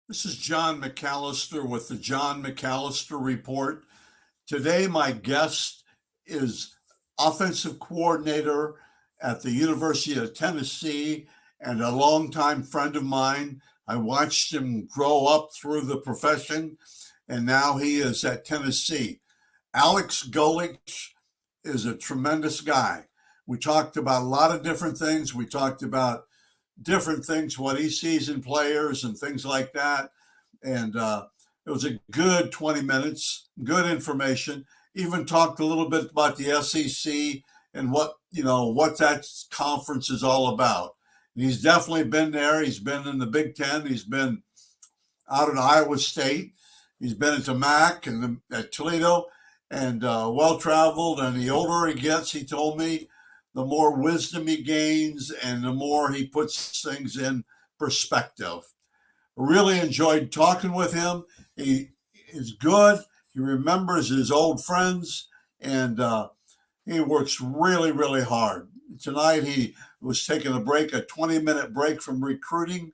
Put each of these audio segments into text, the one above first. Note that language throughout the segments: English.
This is John McAllister with the John McAllister Report. Today, my guest is offensive coordinator at the University of Tennessee and a longtime friend of mine. I watched him grow up through the profession, and now he is at Tennessee. Alex Golesh is a tremendous guy. We talked about a lot of different things. We talked about different things, what he sees in players and things like that. And it was a good 20 minutes, good information. Even talked a little bit about the SEC and what that conference is all about. And he's definitely been there. He's been in the Big Ten. He's been out at Iowa State. He's been at the MAC and at Toledo, and well traveled. And the older he gets, he told me, the more wisdom he gains and the more he puts things in perspective. Really enjoyed talking with him. He is good. He remembers his old friends, and he works really, really hard. Tonight he was taking a 20-minute break from recruiting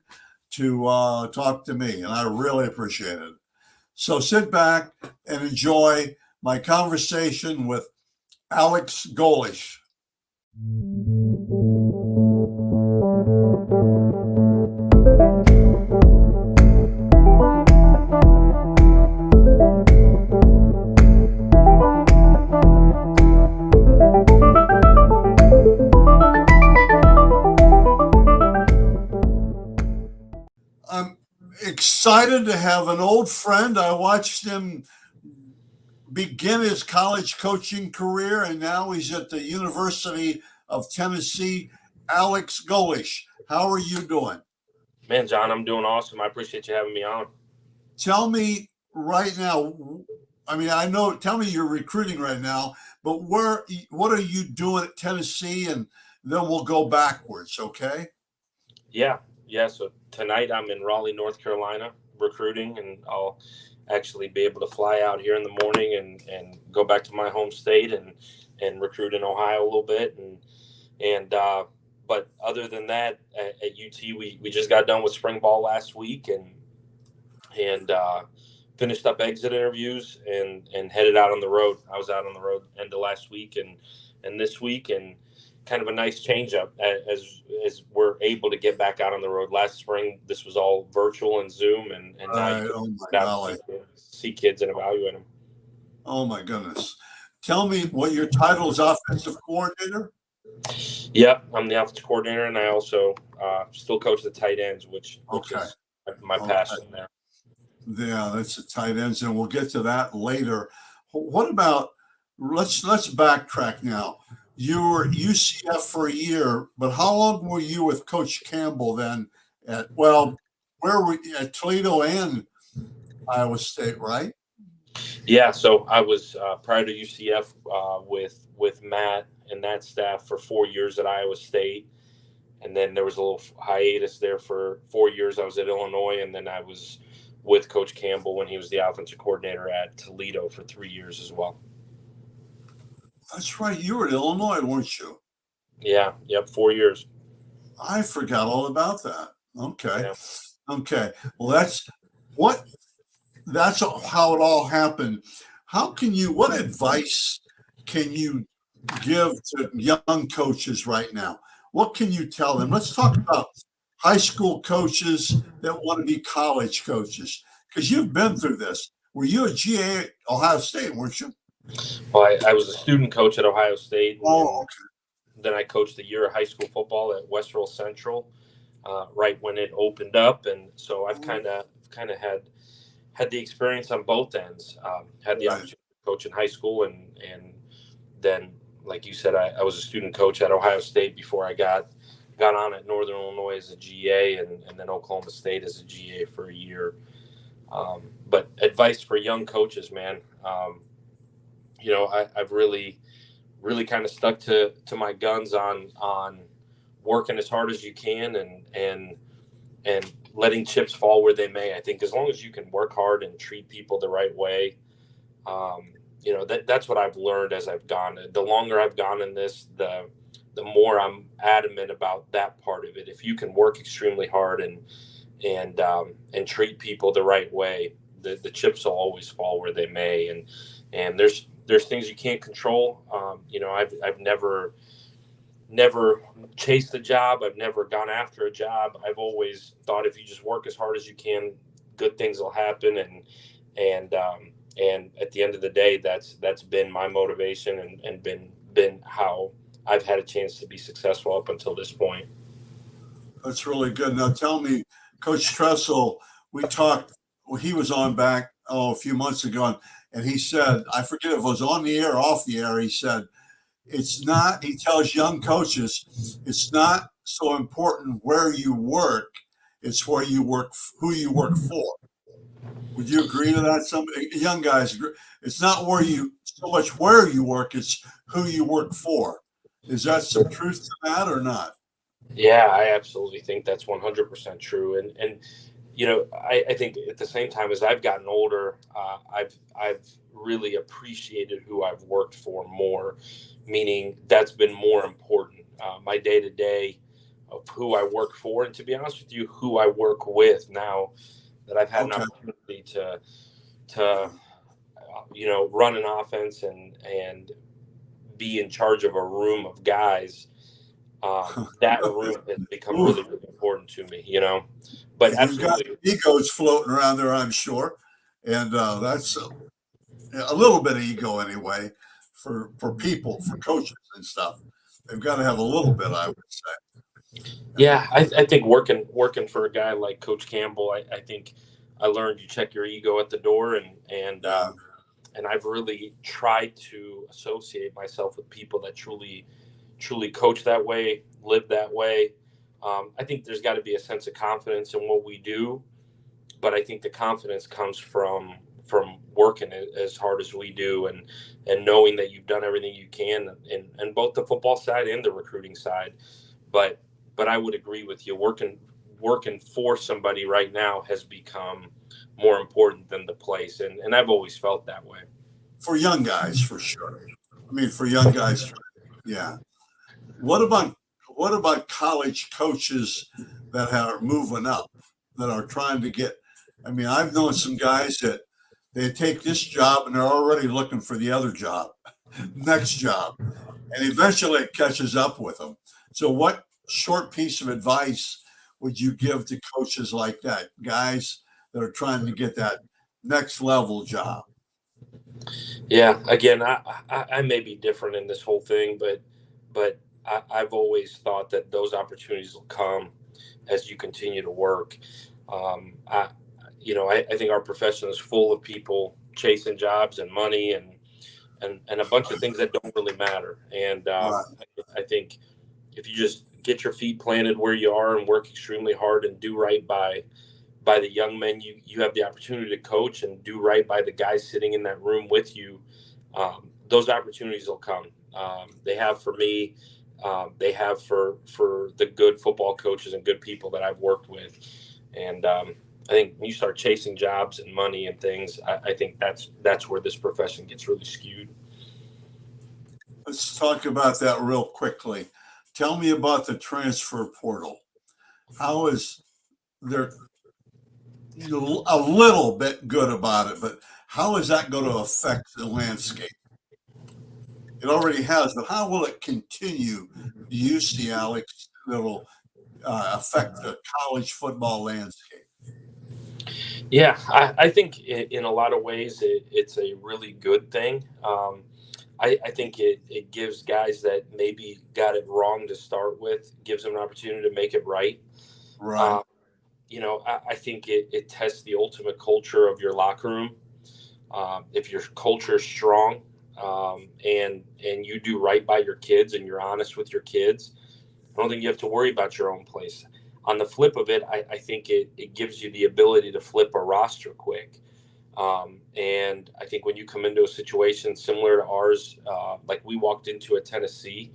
to talk to me, and I really appreciate it. So sit back and enjoy my conversation with Alex Golesh. I'm excited to have an old friend. I watched him begin his college coaching career, and now he's at the University of Tennessee. Alex Golesh, how are you doing? Man, John, I'm doing awesome. I appreciate you having me on. Tell me right now. I mean, I know. Tell me you're recruiting right now, but what are you doing at Tennessee, and then we'll go backwards. Okay. Yeah. So tonight I'm in Raleigh, North Carolina, recruiting, and I'll actually be able to fly out here in the morning and go back to my home state and recruit in Ohio a little bit. And but other than that, at UT, we just got done with spring ball last week and finished up exit interviews and headed out on the road. I was out on the road end of last week and this week, and kind of a nice change up as we're able to get back out on the road. Last spring, this was all virtual and Zoom, and now you Oh can my get out golly. and see kids and evaluate them. Oh my goodness. Tell me what your title is, offensive coordinator. Yep, I'm the offensive coordinator, and I also still coach the tight ends, which Okay. is my Okay. passion there. Yeah, that's the tight ends, and we'll get to that later. What about let's backtrack now. You were at UCF for a year, but how long were you with Coach Campbell then? Where were you at Toledo and Iowa State, right? Yeah, so I was prior to UCF with Matt and that staff for 4 years at Iowa State, and then there was a little hiatus there for 4 years. I was at Illinois, and then I was with Coach Campbell when he was the offensive coordinator at Toledo for 3 years as well. That's right. You were at Illinois, weren't you? Yeah, yep, 4 years. I forgot all about that. Okay. Yeah. Okay. Well, what that's how it all happened. What advice can you give to young coaches right now? What can you tell them? Let's talk about high school coaches that want to be college coaches because you've been through this. Were you a GA at Ohio State, weren't you? Well, I was a student coach at Ohio State, Oh, and then I coached a year of high school football at Westerville Central, right when it opened up, and so I've okay. kind of had the experience on both ends. Had the Right. opportunity to coach in high school, and then, like you said, I was a student coach at Ohio State before I got on at Northern Illinois as a GA, and then Oklahoma State as a GA for a year. But advice for young coaches, man. I've really kind of stuck to my guns on working as hard as you can and letting chips fall where they may. I think as long as you can work hard and treat people the right way, that's what I've learned as I've gone. The longer I've gone in this, the more I'm adamant about that part of it. If you can work extremely hard and treat people the right way, the chips will always fall where they may. And there's things you can't control. I've never chased a job. I've never gone after a job. I've always thought if you just work as hard as you can, good things will happen. And at the end of the day, that's been my motivation and been how I've had a chance to be successful up until this point. That's really good. Now tell me, Coach Tressel, we talked, well, he was on back a few months ago, and he said, I forget if it was on the air or off the air, he said, it's not, he tells young coaches, it's not so important where you work, it's where you work, who you work for. Would you agree to that? Some young guys, it's not where you, so much where you work, it's who you work for. Is that some truth to that or not? Yeah, I absolutely think that's 100% true. And I think at the same time as I've gotten older, I've really appreciated who I've worked for more, meaning that's been more important. My day to day of who I work for, and to be honest with you, who I work with now that I've had an opportunity to run an offense and be in charge of a room of guys. That room has become really, really important to me, But you've got absolutely, egos floating around there, I'm sure, and that's a little bit of ego anyway for people, for coaches and stuff. They've got to have a little bit, I would say. yeah. I think working for a guy like Coach Campbell, I think I learned you check your ego at the door, and I've really tried to associate myself with people that truly coach that way, live that way. I think there's got to be a sense of confidence in what we do, but I think the confidence comes from working as hard as we do, and knowing that you've done everything you can in both the football side and the recruiting side. But I would agree with you. Working for somebody right now has become more important than the place, and I've always felt that way. For young guys, for sure. I mean, for young guys, yeah. What about college coaches that are moving up, that are trying to get? I mean, I've known some guys that they take this job and they're already looking for the other job, next job, and eventually it catches up with them. So, what short piece of advice would you give to coaches like that, guys that are trying to get that next level job? Yeah, again, I may be different in this whole thing, but I've always thought that those opportunities will come as you continue to work. I think our profession is full of people chasing jobs and money and a bunch of things that don't really matter. And Right. I think if you just get your feet planted where you are and work extremely hard and do right by the young men you have the opportunity to coach, and do right by the guys sitting in that room with you, those opportunities will come. They have for me. They have for the good football coaches and good people that I've worked with. And I think when you start chasing jobs and money and things, I think that's where this profession gets really skewed. Let's talk about that real quickly. Tell me about the transfer portal. How is there a little bit good about it, but how is that going to affect the landscape? It already has, but how will it continue? Do you see, Alex, that'll affect the college football landscape? Yeah, I think in a lot of ways it's a really good thing. I think it gives guys that maybe got it wrong to start with, gives them an opportunity to make it right. Right. Um, I think it tests the ultimate culture of your locker room. If your culture is strong, and you do right by your kids and you're honest with your kids, I don't think you have to worry about your own place. On the flip of it, I think it gives you the ability to flip a roster quick. And I think when you come into a situation similar to ours, like we walked into at Tennessee,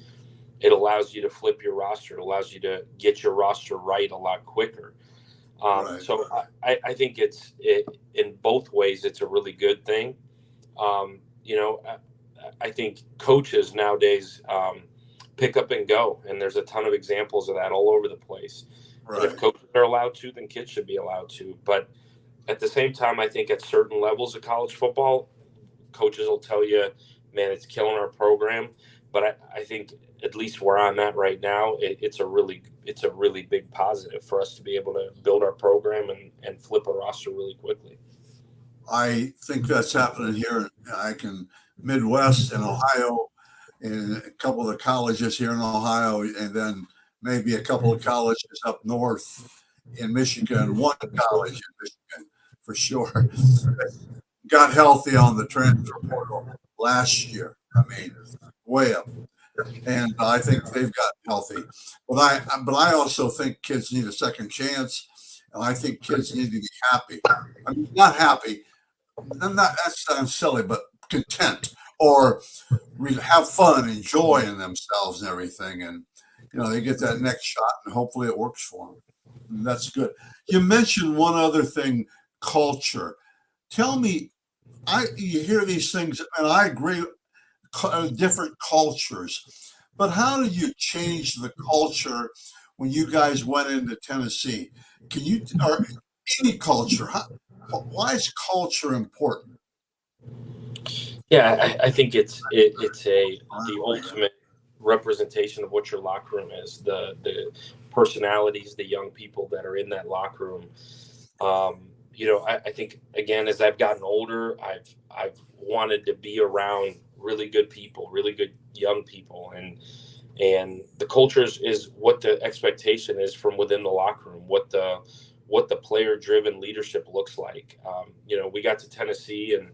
it allows you to flip your roster. It allows you to get your roster right a lot quicker. Right. So I think in both ways, it's a really good thing. Um, you know, I think coaches nowadays pick up and go, and there's a ton of examples of that all over the place. And if Right. coaches are allowed to, then kids should be allowed to. But at the same time, I think at certain levels of college football, coaches will tell you, man, it's killing our program. But I think at least where I'm at right now, it's a really big positive for us to be able to build our program and flip a roster really quickly. I think that's happening here. I can Midwest and Ohio, and a couple of the colleges here in Ohio, and then maybe a couple of colleges up north in Michigan. One college in Michigan for sure got healthy on the transfer portal last year. I mean, way up, and I think they've gotten healthy. But I also think kids need a second chance, and I think kids need to be happy. I mean, not happy. Not that sounds silly, but content or have fun, enjoying themselves and everything, and they get that next shot, and hopefully it works for them. And that's good. You mentioned one other thing, culture. Tell me, you hear these things, and I agree, different cultures, but how did you change the culture when you guys went into Tennessee? Can you or any culture? Why is culture important? Yeah, I think it's the ultimate representation of what your locker room is. The personalities, the young people that are in that locker room. I think again, as I've gotten older, I've wanted to be around really good people, really good young people, and the culture is what the expectation is from within the locker room, what the player driven leadership looks like. We got to Tennessee, and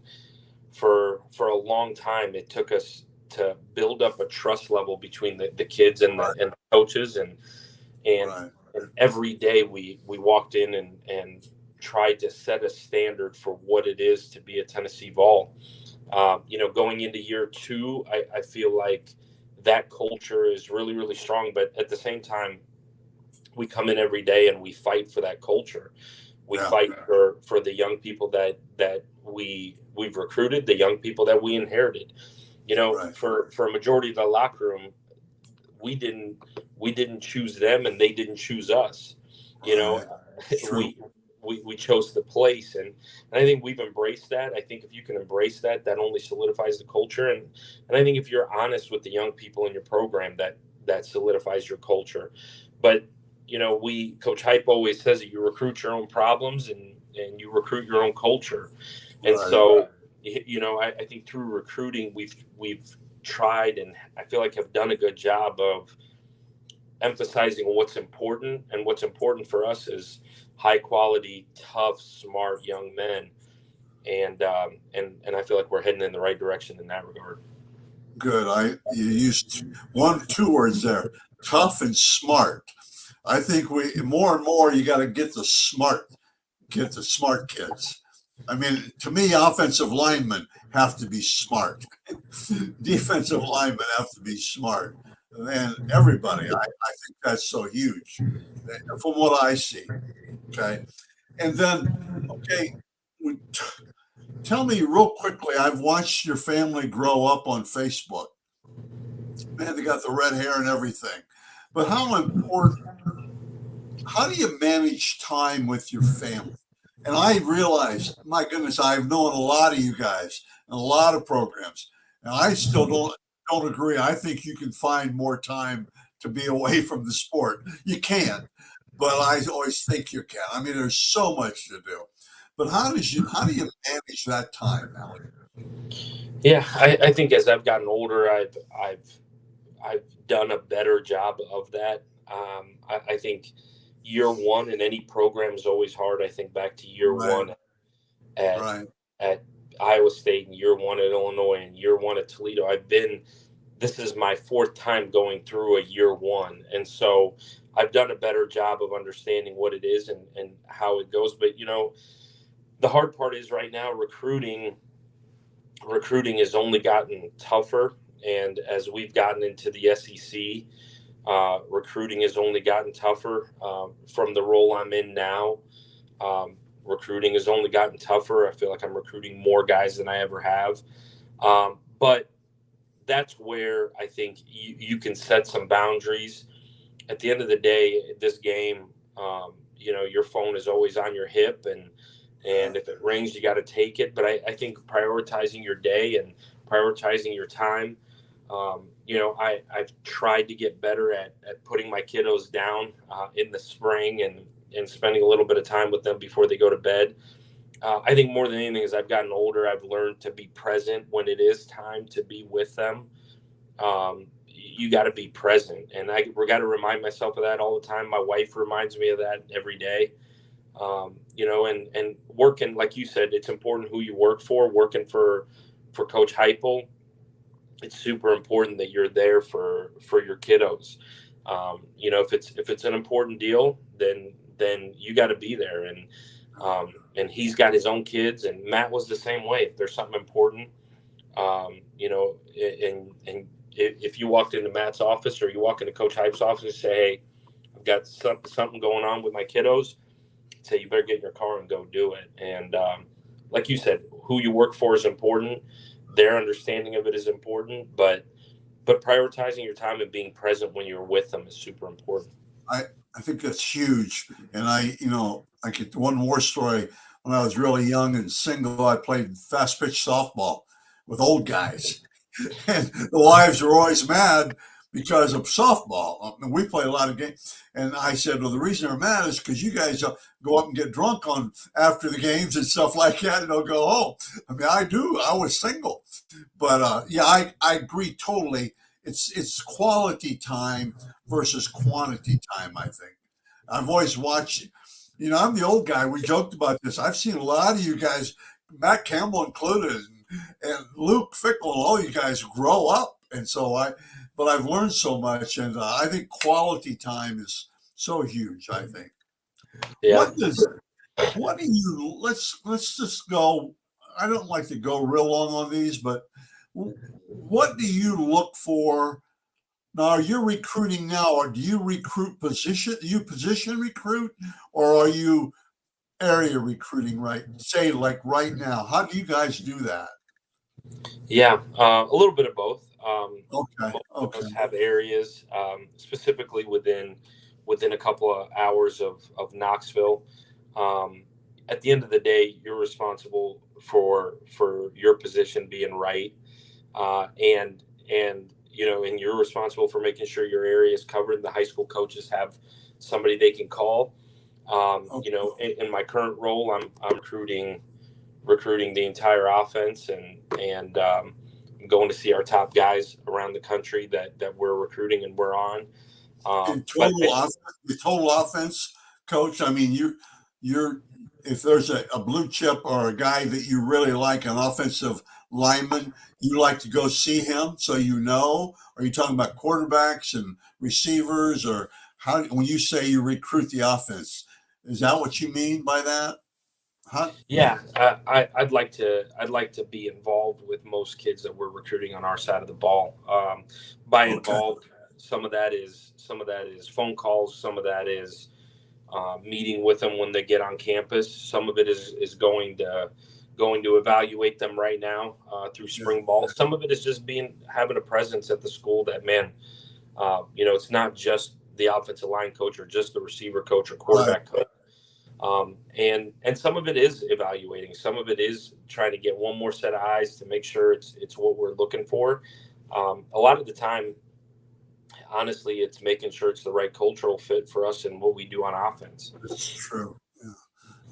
for a long time it took us to build up a trust level between the kids and the coaches, and Right. and every day we walked in and tried to set a standard for what it is to be a Tennessee Vol. Going into year two, I feel like that culture is really, really strong. But at the same time, we come in every day and we fight for that culture. We Yeah. fight for the young people that we've recruited, the young people that we inherited. Right. For a majority of the locker room, we didn't choose them and they didn't choose us. Right. True. we chose the place, and I think we've embraced that. I think if you can embrace that, that only solidifies the culture, and I think if you're honest with the young people in your program, that solidifies your culture. But we Coach Hype always says that you recruit your own problems and you recruit your own culture. And Right. so I think through recruiting we've tried, and I feel like have done a good job of emphasizing what's important, and what's important for us is high quality, tough, smart young men, and I feel like we're heading in the right direction in that regard. Good. You used two words there, tough and smart. I think we more and more you got to get the smart kids. I mean, to me, offensive linemen have to be smart. Defensive linemen have to be smart. And everybody, I think that's so huge from what I see. Okay. And then, okay, tell me real quickly, I've watched your family grow up on Facebook. Man, they got the red hair and everything. But how do you manage time with your family? And I realize, my goodness, I've known a lot of you guys and a lot of programs, and I still don't agree. I think you can find more time to be away from the sport. You can, but I always think you can. I mean, there's so much to do. But how do you manage that time, Alex? Yeah, I think as I've gotten older, I've done a better job of that. I think year one in any program is always hard. I think back to year Right, one at right, at Iowa State, and year one at Illinois, and year one at Toledo. This is my fourth time going through a year one, and so I've done a better job of understanding what it is and how it goes. But the hard part is right now recruiting has only gotten tougher, and as we've gotten into the SEC, recruiting has only gotten tougher. From the role I'm in now, recruiting has only gotten tougher. I feel like I'm recruiting more guys than I ever have, but that's where I think you can set some boundaries. At the end of the day, this game, Your phone is always on your hip, and if it rings, you got to take it. But I think prioritizing your day and prioritizing your time. I've tried to get better at putting my kiddos down in the spring and spending a little bit of time with them before they go to bed. I think more than anything, as I've gotten older, I've learned to be present when it is time to be with them. You got to be present, and we got to remind myself of that all the time. My wife reminds me of that every day. And working, like you said, it's important who you work for. Working for Coach Heupel, it's super important that you're there for your kiddos. If it's an important deal, then you got to be there. And he's got his own kids, and Matt was the same way. If there's something important, and if you walked into Matt's office or you walk into Coach Hype's office and say, "Hey, I've got something going on with my kiddos," say, "You better get in your car and go do it." And like you said, who you work for is important. Their understanding of it is important, but prioritizing your time and being present when you're with them is super important. I think that's huge. And I get one more story. When I was really young and single, I played fast pitch softball with old guys. And the wives were always mad because of softball. I mean, we play a lot of games. And I said, well, the reason they're mad is because you guys go up and get drunk on after the games and stuff like that, and they'll go home. I mean, I do. I was single. But yeah, I agree totally. It's quality time versus quantity time, I think. I've always watched, I'm the old guy. We joked about this. I've seen a lot of you guys, Matt Campbell included, and Luke Fickle, and all you guys grow up. And but I've learned so much. And I think quality time is so huge, I think. Yeah. What do you, let's just go. I don't like to go real long on these, but what do you look for? Now, are you recruiting now, or do you recruit position? Do you position recruit, or are you area recruiting? Right, say like right now. How do you guys do that? Yeah, a little bit of both. Okay, Most of okay, us have areas, specifically within a couple of hours of Knoxville. Um, at the end of the day, you're responsible for your position being right, and you're responsible for making sure your area is covered. The high school coaches have somebody they can call. okay. In my current role, I'm recruiting the entire offense, and going to see our top guys around the country that we're recruiting and we're on. In But total offense, the total offense, coach. I mean, you're if there's a blue chip or a guy that you really like, an offensive lineman, you like to go see him. So are you talking about quarterbacks and receivers, or how? When you say you recruit the offense, is that what you mean by that? Huh? yeah, I'd like to be involved with most kids that we're recruiting on our side of the ball. By Okay. involved, some of that is phone calls, some of that is meeting with them when they get on campus. Some of it is going to evaluate them right now through Yeah. spring ball. Some of it is just having a presence at the school that, man, it's not just the offensive line coach or just the receiver coach or Right. quarterback coach. And some of it is evaluating. Some of it is trying to get one more set of eyes to make sure it's what we're looking for. A lot of the time, honestly, it's making sure it's the right cultural fit for us and what we do on offense. That's true. Yeah.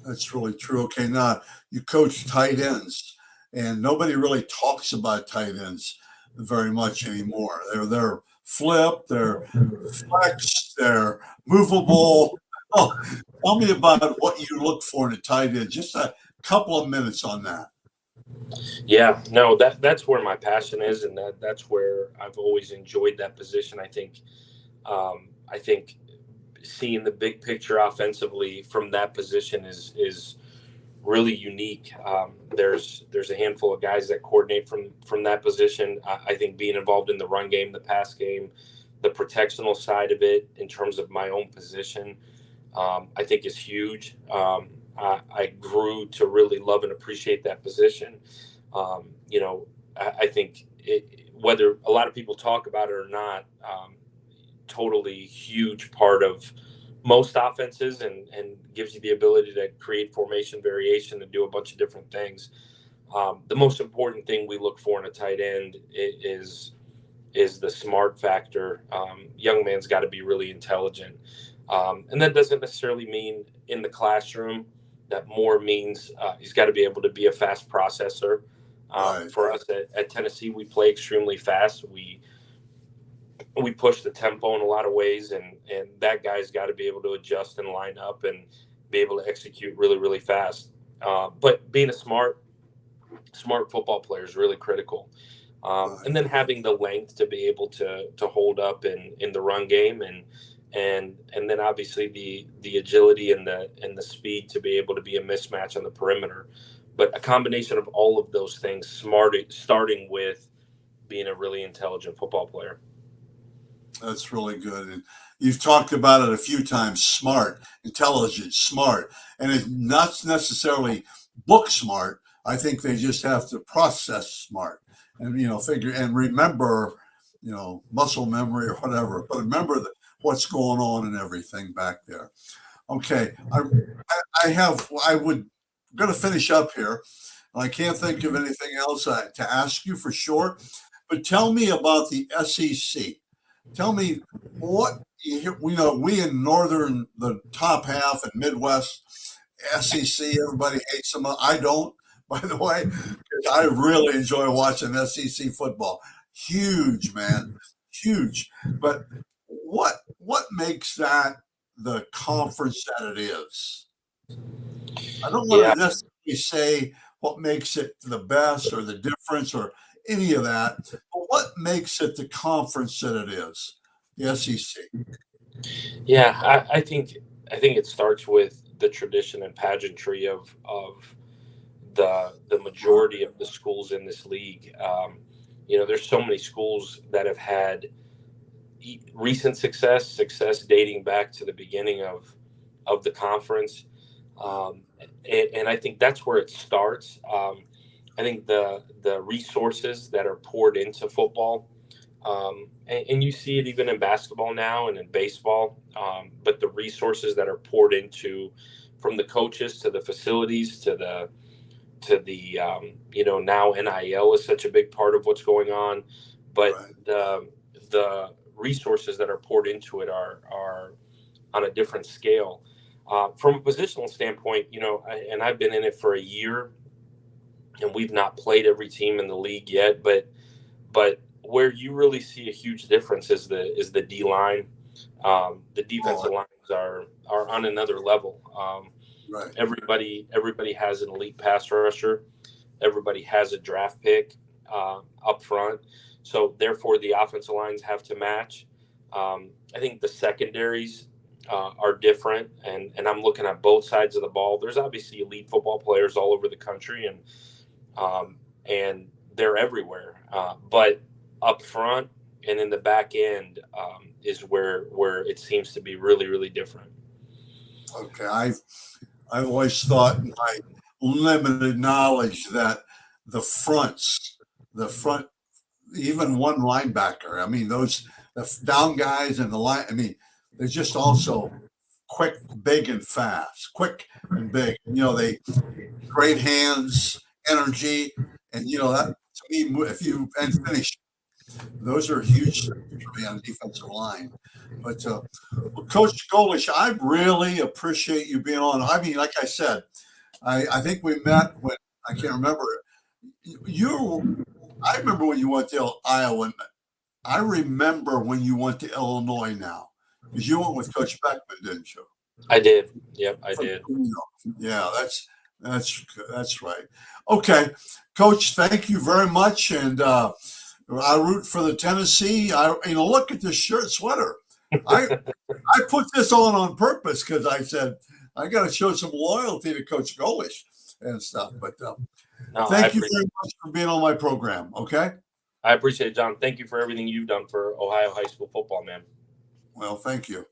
That's really true. Okay, now you coach tight ends, and nobody really talks about tight ends very much anymore. They're flipped, they're flexed, they're movable. Oh, tell me about what you look for in a tight end. Just a couple of minutes on that. Yeah, no, that's where my passion is, and that's where I've always enjoyed that position. I think seeing the big picture offensively from that position is really unique. There's a handful of guys that coordinate from that position. I think being involved in the run game, the pass game, the protectional side of it in terms of my own position, I think is huge. I grew to really love and appreciate that position. Um, you know, I think whether a lot of people talk about it or not, totally huge part most offenses and gives you the ability to create formation variation and do a bunch of different things. The most important thing we look for in a tight end is the smart factor. Young man's got to be really intelligent. And that doesn't necessarily mean in the classroom. That more means he's got to be able to be a fast processor. Right. For us at Tennessee, we play extremely fast. We push the tempo in a lot of ways, and that guy's got to be able to adjust and line up and be able to execute really, really fast. But being a smart football player is really critical. Right. And then having the length to be able to hold up in the run game, and then obviously the agility and the speed to be able to be a mismatch on the perimeter. But a combination of all of those things, starting with being a really intelligent football player. That's really good. And you've talked about it a few times: smart, intelligent, smart, and it's not necessarily book smart. I think they just have to process smart and figure and remember, muscle memory or whatever. But remember what's going on and everything back there. Okay, I would going to finish up here. I can't think of anything else to ask you for sure. But tell me about the SEC. Tell me what we know. We in the top half and Midwest SEC, everybody hates them. I don't, by the way, because I really enjoy watching SEC football. Huge, man, huge. But what makes that the conference that it is? I don't want Yeah, to necessarily say what makes it the best or the difference or any of that, but what makes it the conference that it is, the SEC? yeah. I think it starts with the tradition and pageantry of the majority of the schools in this league. There's so many schools that have had recent success dating back to the beginning of the conference, and I think that's where it starts. I think the resources that are poured into football, and you see it even in basketball now and in baseball, but the resources that are poured into, from the coaches to the facilities to the now NIL is such a big part of what's going on, but Right. the resources that are poured into it are on a different scale. From a positional standpoint, and I've been in it for a year, and we've not played every team in the league yet, but where you really see a huge difference is the D line. The defensive lines are on another level. Right. Everybody has an elite pass rusher. Everybody has a draft pick up front. So therefore, the offensive lines have to match. I think the secondaries are different, and I'm looking at both sides of the ball. There's obviously elite football players all over the country, and they're everywhere. But up front and in the back end is where it seems to be really, really different. Okay. I've always thought in my limited knowledge that the front, even one linebacker. I mean, the down guys and the line. I mean, they're just also quick, big, and fast. Quick and big. They great hands, energy, and that to me, if you and finish, those are huge things for me on the defensive line. But well, Coach Golesh, I really appreciate you being on. I mean, like I said, I think we met when I can't remember. I remember when you went to Iowa. I remember when you went to Illinois now, because you went with Coach Beckman, didn't you? I did. Yep, I did. Yeah, that's right. Okay, Coach, thank you very much, and I root for the Tennessee. Look at this sweater. I put this on purpose because I said I got to show some loyalty to Coach Golesh and stuff. But thank you very much for being on my program. Okay. I appreciate it, John. Thank you for everything you've done for Ohio high school football, man. Well, thank you.